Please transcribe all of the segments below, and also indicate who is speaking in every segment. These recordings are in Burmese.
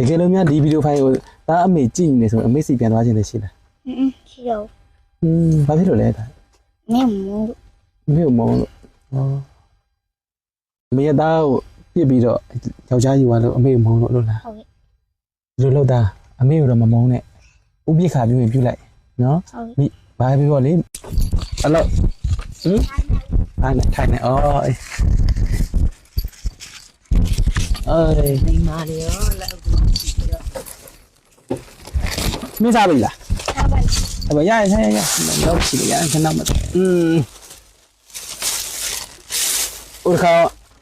Speaker 1: တကယ်လို့များဒီဗီဒီယိုဖိုင်ကိုဒါအမေကြည့်နေဆိုအမေစီပြန်သွားခြင်းလည်းရှိလား
Speaker 2: ရှိတော့
Speaker 1: ဘာဖြစ်လို့လဲဒါ
Speaker 2: မင်းမုန်းလို့
Speaker 1: မင်းမုန်းလို့အမေသားကိုပြစ်ပြီးတော့ယောက်ျားကြီးသွားလို့အမေမုန်းလို့လို့လား
Speaker 2: ဟုတ်ကဲ့
Speaker 1: ဒီလိုလို့သားအမေကိုတော့မမုန်းနဲ့ဥပိ္ပခာပြုရင်ပြုလိုက်နော်မိဘာပြောလေအဲ့တော့အားနဲ့ထိုင်နေအော်
Speaker 3: နေမာလေရောလက်အုပ်ကြည့်ပြီးတော့
Speaker 1: မင်းစားပြီလား
Speaker 2: စားပါ
Speaker 1: အဲ့ဘာရတော့ချီရခဏမဥခါ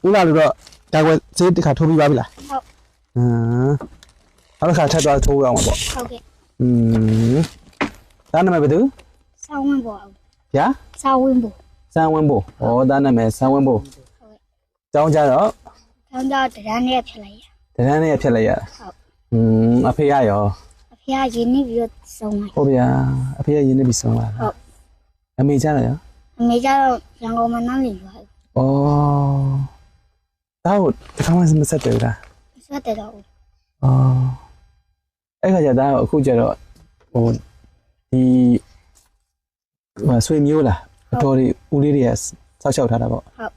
Speaker 1: ဦးလာလို့တော့ဒါကွယ်ဈေးတစ်ခါထိုးပြီးပါပြီလား
Speaker 2: ဟုတ်
Speaker 1: နောက်တစ်ခါထပ်သွားထိုးရအောင်ပေါ့
Speaker 2: ဟုတ်ကဲ့
Speaker 1: ဒါနာမည်ဘယ်သူ
Speaker 2: စောင်းဝင်းပေါ်
Speaker 1: ဗျာ
Speaker 2: စောင်းဝင်းပေါ်
Speaker 1: စံဝင်းဖို့ဒါနာမည်စံဝင်းဖို့ကျောင်းကြတော့
Speaker 2: ကျောင်းကြတရမ်းနဲ့ဖြစ်လိုက်ရ
Speaker 1: တရမ်းနဲ့ဖြစ်လိုက်ရ
Speaker 2: ဟုတ်
Speaker 1: အဖေရရော
Speaker 2: အဖေကရင်းနေပြီးတော့ဆုံးလိုက်
Speaker 1: ဟုတ်ဗျာအဖေကရင်းနေပြီးဆုံးလာ
Speaker 2: ဟုတ်
Speaker 1: အမေကြတော့ရော
Speaker 2: အမေကျတော့ရန်ကုန်မှာနားလည်သွား
Speaker 1: ဒါဟုတ်တခါမှမဆက်တယ်လား
Speaker 2: ဆက်တယ်တော့
Speaker 1: အဲ့ခါကျတော့အခုကျတော့ဒီဆွေမျိုးလားအတော်တွေဦးလေးတွေကဆောက်ရှောက်ထားတာပေါ့
Speaker 2: ဟုတ်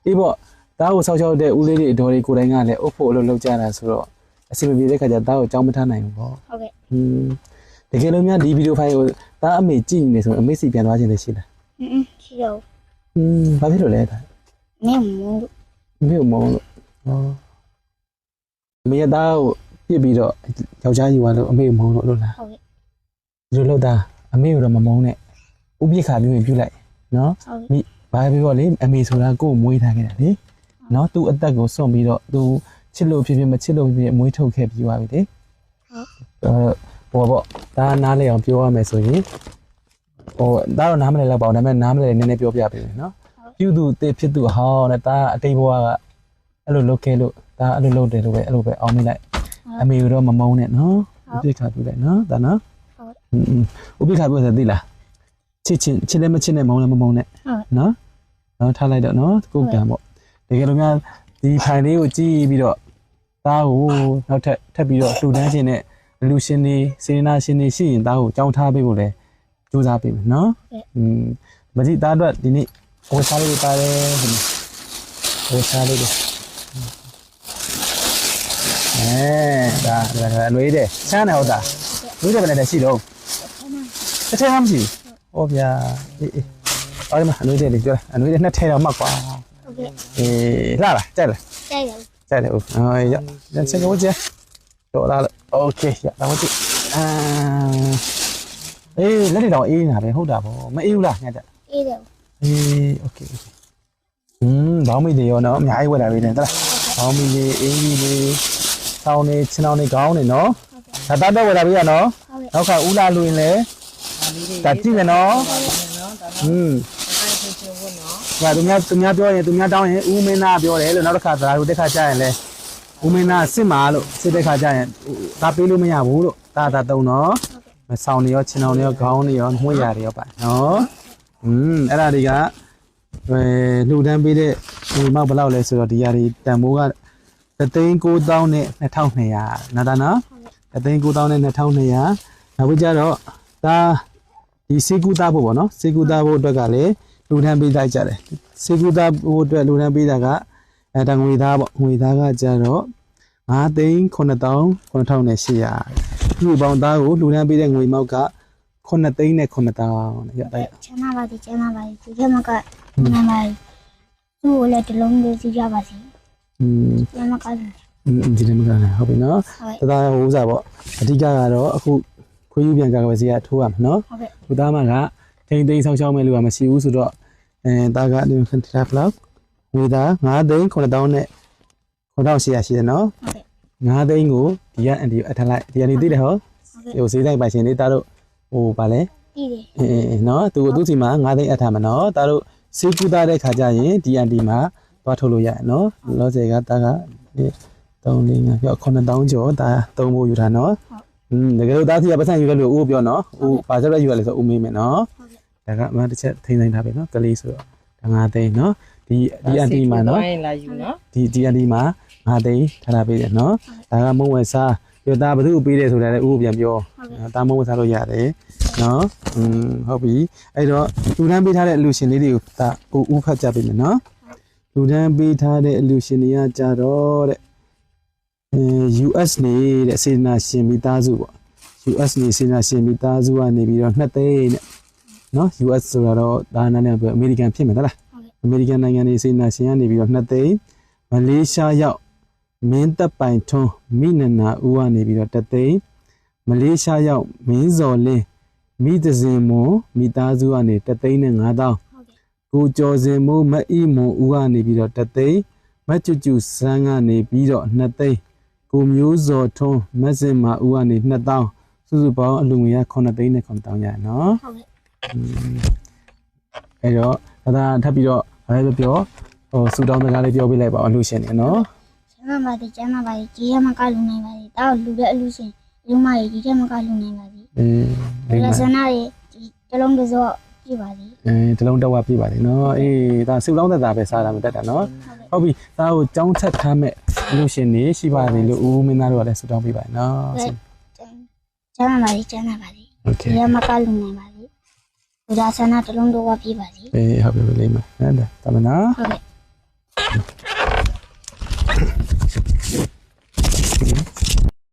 Speaker 1: အေးပေါ့ဒါကိုဆောက်ရှောက်တဲ့ဦးလေးတွေအတော်တွေကိုယ်တိုင်ကလည်းအုပ်ဖို့အလုပ်လုပ်ကြတာဆိုတော့အစီအမပြေတဲ့ခါကျဒါကိုကြောင်းမထားနိုင်ဘူးပေါ့
Speaker 2: ဟုတ်ကဲ့
Speaker 1: တကယ်လို့များဒီဗီဒီယိုဖိုင်ကိုဒါအမေကြည့်နေဆိုအမေစီပြန်သွားခြင်းလည်းရှိလား
Speaker 2: ရှိတော့
Speaker 1: ဘာဖြစ်လို့လဲဒါ
Speaker 2: မင်းမုန်းလို့
Speaker 1: မင်းမုန်းလို့အမေသားကိုပြစ်ပြီးတော့ယောက်ျားကြီးသွားလို့အမေမုန်းလို့လို့လား
Speaker 2: ဟုတ်ကဲ့
Speaker 1: ဒီလိုလို့သားအမေကိုတော့မမုန်းနဲ့ဥပိ္ပခာပြုရင်ပြုလိုက်နော်မိဘာပြောလေအမေဆိုတာကိုယ်မွေးထားခဲ့တာလေနော်သူ့အသက်ကိုစွန့်ပြီးတော့သူချစ်လို့ဖြစ်ဖြစ်မချစ်လို့ဖြစ်ဖြစ်မွေးထုတ်ခဲ့ပြီးသွားပြီလေဟုတ်ပေါ့ဒါနားလေအောင်ပြောရမယ်ဆိုရင်ဒါတော့နားမလဲတော့ပါဘူးဒါပေမဲ့နားမလဲနည်းနည်းပြောပြပေးမယ်နော်ပြုသူအစ်ဖြစ်သူဟောင်းတဲ့ဒါအတိတ်ဘဝကအဲ့လိုလုပ်ခဲ့လို့ဒါအဲ့လိုလုပ်တယ်လို့ပဲအဲ့လိုပဲအောင်းမိလိုက်အမေကတော့မမုန်းနဲ့နော်ဥပိ္ပခာပြုလိုက်နော်ဒါနော်ဥပိ္ပခာပြုဆိုသိလားချစ်လည်းမချစ်နဲ့မုန်းလည်းမမုန်းနဲ့နော်ထားလိုက်တော့နော်ကိုကံပေါ့တကယ်လို့များဒီဖိုင်လေးကိုကြည့်ပြီးတော့သားကိုနောက်ထပ်ပြီးတော့လှူဒန်းခြင်းနဲ့လူရှင်တွေစေနာရှင်တွေရှိရင်သားကိုကြောင်းထားပေးဖို့လဲကြိုးစားပေးမယ်နော်မကြည့်သားအတွက်ဒီနေ့ဝတ်စားလေးပါတယ်ဝတ်စားလေးဒါလွေးတယ်ချမ်းတယ်ဟုတ်တာလွေးတယ်ပဲနဲ့ရှိတော့တစ်ထည့်မှမရှိဟောဗျာအော်ဒီမှာအနွေးတယ်လေးပြောအနွေးတယ်နှစ်ထည့်တော့မှတ်ကွာ
Speaker 2: ဟုတ်ကဲ့
Speaker 1: လှလားကြိုက်လား
Speaker 2: ကြိုက်တယ်
Speaker 1: ဟုတ်ရဆက်ကိုကြည့်တော့လာโอเคရတော့ကြည့်လက်တွေတော့အေးနေတာပဲဟုတ်တာဗောမအေးဘူးလားညက်တက်
Speaker 2: အေးတယ်
Speaker 1: โอเคဘောင်းမီတွေရောနော်အများကြီးဝက်လာပြီလေတလားဘောင်းမီတွေအင်းကြီးတွေဆောင်းနေချင်းအောင်နေခေါင်းနေနော်ဒါတတ်တော့ဝက်လာပြီရနော်နောက်ခါဦးလာလူရင်လေဒါကြည့်မယ်နော်ဒါသူများပြောရင်သူများတောင်းရင်ဦးမင်းသားပြောတယ်လို့နောက်တစ်ခါဒါတို့တက်ခါကြာရင်လေဦးမင်းသားစစ်မှာလို့စစ်တဲ့ခါကြာရင်ဒါပေးလို့မရဘူးလို့ဒါတုံနော်ဆောင်းနေရောချင်းအောင်နေရောခေါင်းနေရောမှွေရတွေရောပါနော်အဲ့ဒါတွေကလှူဒန်းပေးတဲ့ဒီမောက်ဘယ်လောက်လဲဆိုတော့ဒီຢာတွေတန်မိုးက3,900နဲ့2,200နော်ဒါနော်3,900နဲ့2,200နောက်ပြီးကြတော့ဒါဒီစေကူသားဖို့ပေါ့နော်စေကူသားဖို့အတွက်ကလည်းလှူဒန်းပေးလိုက်ကြတယ်စေကူသားဖို့အတွက်လှူဒန်းပေးတာကတငွေသားပေါ့ငွေသားကကြတော့5,900,800ဒီပေါင်သားကိုလှူဒန်းပေးတဲ့ငွေမောက်က9,900,000နဲ့ရတယ်
Speaker 2: ချမ်းသာပါစေချမ်းသာပါစေဒီကမကနာမည်သူ့ကိုလည်းတလုံးလေးစီးရပါစေဒီမှာက
Speaker 1: ဒီနေ့မကလည်းဟုတ်ပြီနော်တသားဟိုးစားပေါ့အဓိကကတော့အခုခွေးယူပြန်ကာကွယ်ဆေးကထိုးရမှာနော်ဟုတ်ကဲ့ဘုသားမကထိန်သိမ်းဆောက်ရှောက်မဲ့လူကမရှိဘူးဆိုတော့တာကနေခန့်ထားဖလောက်ငွေသား5,900,000နဲ့9,800ရှိတယ်နော်ဟုတ်ကဲ့5,000,000ကိုဒီကအန်တီအထလိုက်ဒီကနေသိတယ်ဟောဟိုဈေးတိုင်းပိုင်ရှင်လေးတားတို့ဟိုဗာလဲ
Speaker 2: သိတယ်
Speaker 1: နော်သူစီမှာ9,000,000အထားမှာနော်တားတို့စေးကူသားတဲ့ခါကျရင်ဒီအန်တီမှာသွားထုတ်လို့ရတယ်နော်လောဆယ်ကတားက3,400ပြော9,000ကျော်ဒါ3ဖို့ယူထားနော်တကယ်လို့သားစီကပတ်စံယူရလို့ဦးပြောနော်ဦးဘာဆက်ရက်ယူရလဲဆိုဦးမေးမယ်နော်ဒါကမှတစ်ချက်ထိန်းသိမ်းထားပြီနော်ကလေးဆိုတော့ဒါ9,000,000နော်ဒီအန်တီမှာနော်ဒီအန်တီမှာ 5သိန်းထားလာပေးတယ်နော်ဒါကမုံဝယ်စားပြောသားဘယ်သူပေးတယ်ဆိုတာလည်းဦးကိုပြန်ပြောဒါမုံဝယ်စားလို့ရတယ်နော်ဟုတ်ပြီအဲ့တော့လူတန်းပေးထားတဲ့အလူရှင်လေးတွေကိုဒါဦးဖတ်ကြပေးမယ်နော်လူတန်းပေးထားတဲ့အလူရှင်တွေကကြတော့တဲ့US နေတဲ့စေနာရှင်မိသားစုပေါ့ US နေစေနာရှင်မိသားစုကနေပြီးတော့2သိန်းနဲ့နော် US ဆိုတော့ဒါနာနဲ့ပြောအမေရိကန်ဖြစ်မယ်ဟုတ်လားအမေရိကန်နိုင်ငံနေစေနာရှင်ကနေပြီးတော့2သိန်းမလေးရှားရောက်မင်းတပ်ပိုင်ထွန်းမိနနာဦးကနေပြီးတော့1သိန်းမလေးရှားရောက်မင်းစော်လင်းမိသဇင်မွန်မိသားစုကနေ1သိန်းနဲ့5,000ကိုကျော်စင်မိုးမအီမွန်ဦးကနေပြီးတော့1သိန်းမကျွတ်ကျူစန်းကနေပြီးတော့2သိန်းကိုမျိုးစော်ထွန်းမဆင်မာဦးကနေ2,000စုစုပေါင်းအလူငွေရ9သိန်းနဲ့9,000ရနော်
Speaker 2: ဟုတ်ကဲ့
Speaker 1: အဲ့တော့ဒါထပ်ပြီးတော့ဘာလဲပြောစူတောင်းစကားလေးပြောပြလိုက်ပါအလူရှင်နေနော်
Speaker 2: ကျမ်းပါသည်ကြီးရမကလူနိုင်ပါသည်တောက်လူတဲ့အလူရှင်လူမကြီးကြီးမကလူနိုင်ပါသည်လက်စနာရဲ့တလုံးတစောကြည့်ပါသည်
Speaker 1: တလုံးတော့ဝပြပါလေနော်အေးဒါစူတောင်းသက်တာပဲစားတာမတက်တာနော်ဟုတ်ပြီဒါကိုကြောင်းထက်ထားမဲ့အလူရှင်နေရှိပါသေးလို့ဦးမင်းသားတို့ကလည်းစူတောင်းပြပါနော်
Speaker 2: ကျမ်းပါသည်ကြီးရမကလူနိုင်ပါသည်ဘုရားဆန္ဒတလုံးတော့ဝပြပါသည်
Speaker 1: ဟုတ်ပြီလေးမဟုတ်တယ်တမနာ
Speaker 2: ဟုတ်ကဲ့